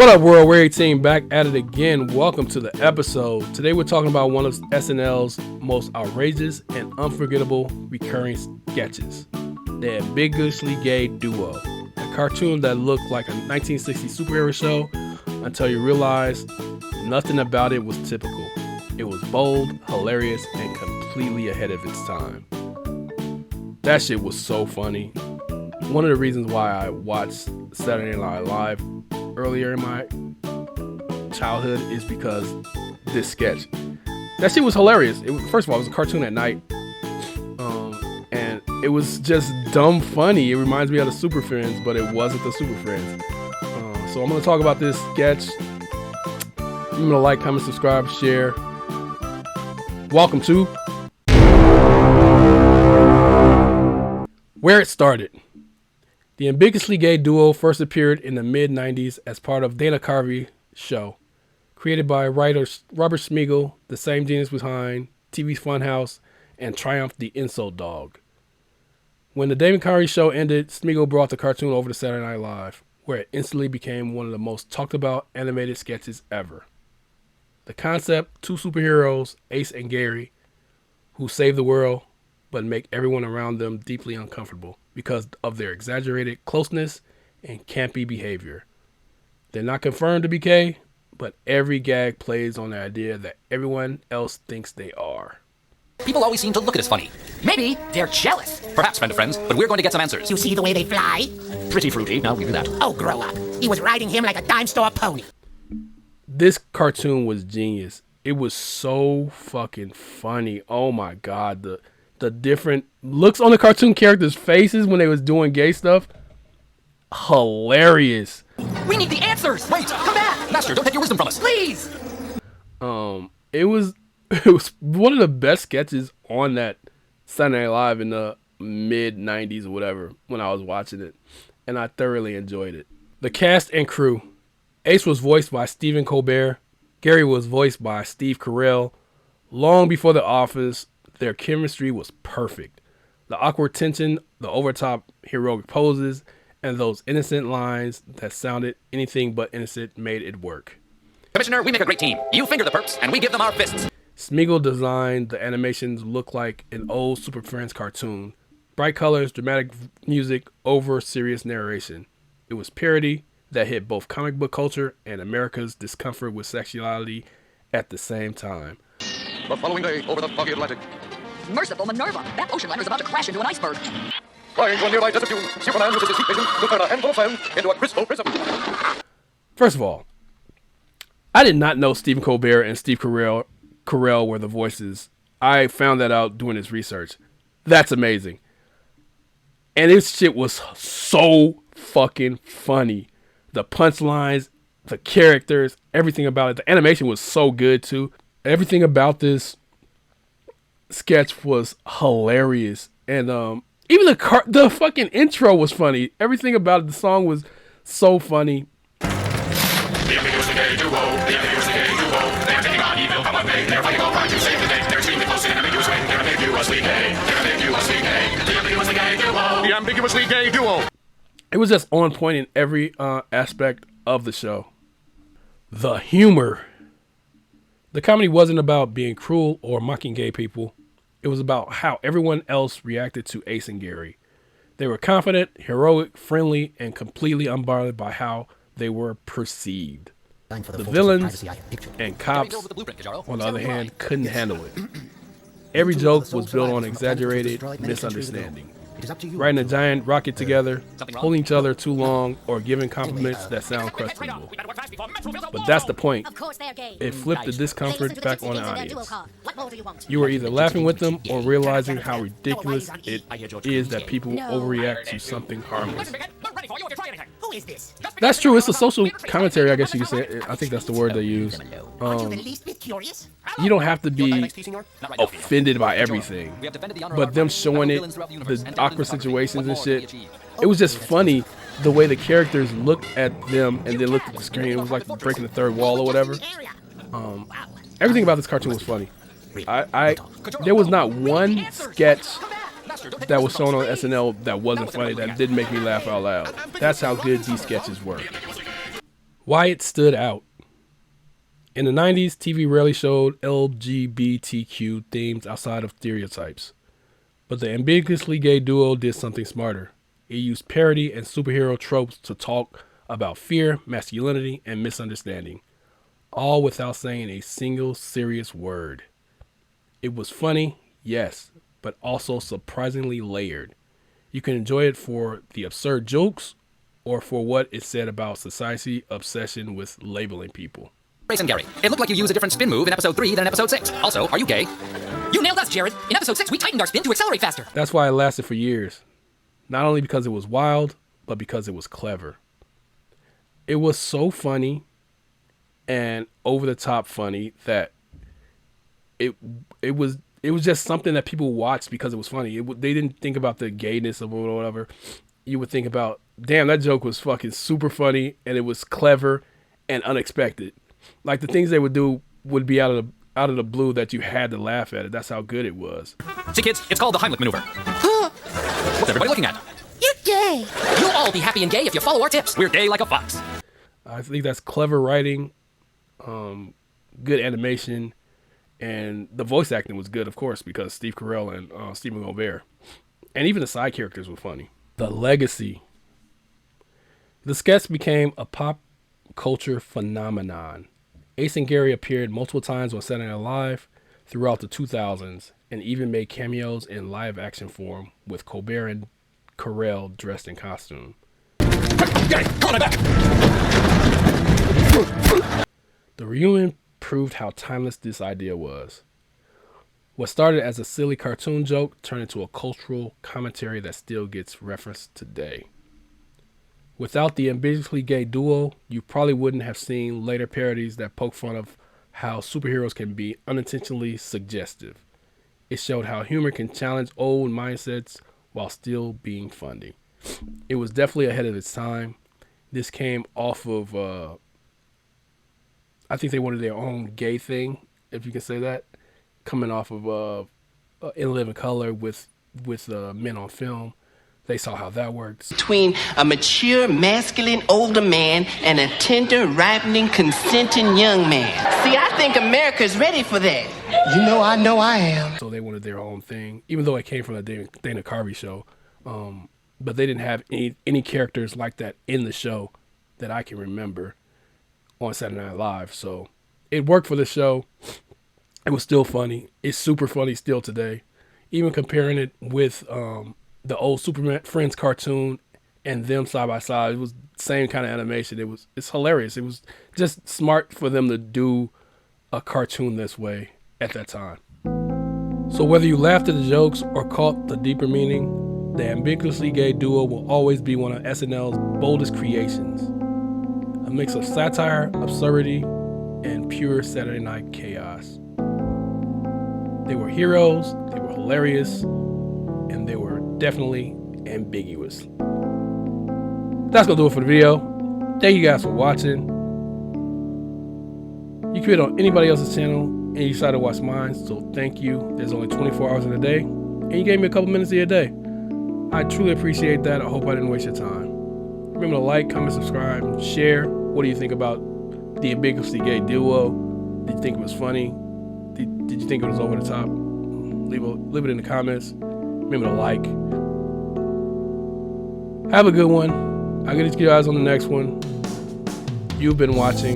What up, world? We're 18 back at it again. Welcome to the episode. Today we're talking about one of SNL's most outrageous and unforgettable recurring sketches, the Ambiguously Gay Duo, a cartoon that looked like a 1960s superhero show until you realize nothing about it was typical. It was bold, hilarious, and completely ahead of its time. That shit was so funny. One of the reasons why I watched Saturday Night Live earlier in my childhood is because this sketch. That shit was hilarious. First of all, it was a cartoon at night, and it was just dumb funny. It reminds me of the Super Friends, but it wasn't the Super Friends. So I'm gonna talk about this sketch. I'm gonna like, comment, subscribe, share. Welcome to Where It Started. The Ambiguously Gay Duo first appeared in the mid-90s as part of Dana Carvey's show, created by writer Robert Smigel, the same genius behind TV's Funhouse and Triumph the Insult Dog. When the Dana Carvey show ended, Smigel brought the cartoon over to Saturday Night Live, where it instantly became one of the most talked about animated sketches ever. The concept, two superheroes, Ace and Gary, who save the world but make everyone around them deeply uncomfortable because of their exaggerated closeness and campy behavior. They're not confirmed to be gay, but every gag plays on the idea that everyone else thinks they are. People always seem to look at us funny. Maybe they're jealous. Perhaps, friend of friends, but we're going to get some answers. You see the way they fly? Pretty fruity, now we do that. Oh, grow up. He was riding him like a dime store pony. This cartoon was genius. It was so fucking funny. Oh my god, the different looks on the cartoon characters' faces when they was doing gay stuff, hilarious. We need the answers. Wait, come back, Master. Don't take your wisdom from us, please. It was one of the best sketches on that Saturday Night Live in the mid 90s or whatever when I was watching it, and I thoroughly enjoyed it. The cast and crew: Ace was voiced by Stephen Colbert. Gary was voiced by Steve Carell. Long before The Office, their chemistry was perfect. The awkward tension, the overtop heroic poses, and those innocent lines that sounded anything but innocent made it work. Commissioner, we make a great team. You finger the perps, and we give them our fists. Smigel designed the animations look like an old Super Friends cartoon. Bright colors, dramatic music, over serious narration. It was parody that hit both comic book culture and America's discomfort with sexuality at the same time. The following day, over the foggy Atlantic. Merciful Minerva! That ocean liner is about to crash into an iceberg. Flying to a nearby desert dune, Superman uses his heat vision to turn a handful of sand into a crystal prism. First of all, I did not know Stephen Colbert and Steve Carell were the voices. I found that out doing this research. That's amazing. And this shit was so fucking funny. The punchlines, the characters, everything about it. The animation was so good too. Everything about this sketch was hilarious, and even the fucking intro was funny. Everything about it, the song was so funny. The Ambiguously Gay Duo, the Ambiguously Gay Duo. They're taking on evil, come on, they're fighting all right to save the day. They're extremely close in an ambiguous way. They're ambiguously gay. They're ambiguously gay. The Ambiguously Gay Duo. The Ambiguously Gay Duo. It was just on point in every aspect of the show. The humor. The comedy wasn't about being cruel or mocking gay people. It was about how everyone else reacted to Ace and Gary. They were confident, heroic, friendly, and completely unbothered by how they were perceived. The villains and cops, on the other hand, couldn't handle it. Every joke was built on exaggerated misunderstanding. Riding a giant rocket together, holding each other too long, or giving compliments that sound questionable. But that's the point. It flipped the discomfort back on the audience. You were either laughing with them or realizing how ridiculous it is that people overreact to something harmless. That's true. It's a social commentary, I guess you could say. I think that's the word they use. You don't have to be offended by everything, but them showing it, the awkward situations and shit, it was just funny the way the characters looked at them and then looked at the screen. It was like breaking the third wall or whatever. Everything about this cartoon was funny. There was not one sketch that was shown on SNL that wasn't funny, that didn't make me laugh out loud. That's how good these sketches were. Why it stood out. In the 90s, TV rarely showed LGBTQ themes outside of stereotypes. But the Ambiguously Gay Duo did something smarter. It used parody and superhero tropes to talk about fear, masculinity, and misunderstanding, all without saying a single serious word. It was funny, yes, but also surprisingly layered. You can enjoy it for the absurd jokes or for what it said about society obsession with labeling people. Grayson Gary, it looked like you used a different spin move in episode 3 than in episode 6. Also, are you gay? You nailed us, Jared. In episode 6, we tightened our spin to accelerate faster. That's why it lasted for years. Not only because it was wild, but because it was clever. It was so funny and over the top funny that it was just something that people watched because it was funny. They didn't think about the gayness of it or whatever. You would think about, damn, that joke was fucking super funny and it was clever and unexpected. Like the things they would do would be out of the blue that you had to laugh at it. That's how good it was. See, kids, it's called the Heimlich maneuver. What's everybody looking at? You're gay. You'll all be happy and gay if you follow our tips. We're gay like a fox. I think that's clever writing, good animation, and the voice acting was good, of course, because Steve Carell and Stephen Colbert. And even the side characters were funny. The legacy. The sketch became a pop culture phenomenon. Ace and Gary appeared multiple times on Saturday Night Live throughout the 2000s and even made cameos in live action form with Colbert and Carell dressed in costume. Gary, call me back! The reunion proved how timeless this idea was. What started as a silly cartoon joke turned into a cultural commentary that still gets referenced today. Without the Ambiguously Gay Duo, you probably wouldn't have seen later parodies that poke fun of how superheroes can be unintentionally suggestive. It showed how humor can challenge old mindsets while still being funny. It was definitely ahead of its time. This came off of, I think they wanted their own gay thing, if you can say that, coming off of In Living Color with Men on Film. They saw how that works. Between a mature, masculine, older man and a tender, ripening, consenting young man. See, I think America's ready for that. You know I am. So they wanted their own thing, even though it came from the Dana Carvey show. But they didn't have any characters like that in the show that I can remember on Saturday Night Live. So it worked for the show. It was still funny. It's super funny still today. Even comparing it with the old Superman Friends cartoon and them side by side, it was the same kind of animation. It's hilarious. It was just smart for them to do a cartoon this way at that time. So whether you laughed at the jokes or caught the deeper meaning, the Ambiguously Gay Duo will always be one of SNL's boldest creations. A mix of satire, absurdity, and pure Saturday night chaos. They were heroes, they were hilarious, and they were definitely ambiguous. That's gonna do it for the video. Thank you guys for watching. You can hit on anybody else's channel and you decided to watch mine, so thank you. There's only 24 hours in a day, and you gave me a couple minutes of your day. I truly appreciate that. I hope I didn't waste your time. Remember to like, comment, subscribe, and share. What do you think about the Ambiguously Gay Duo? Did you think it was funny? Did you think it was over the top? Leave it in the comments. Remember to like. Have a good one. I'll get you guys on the next one. You've been watching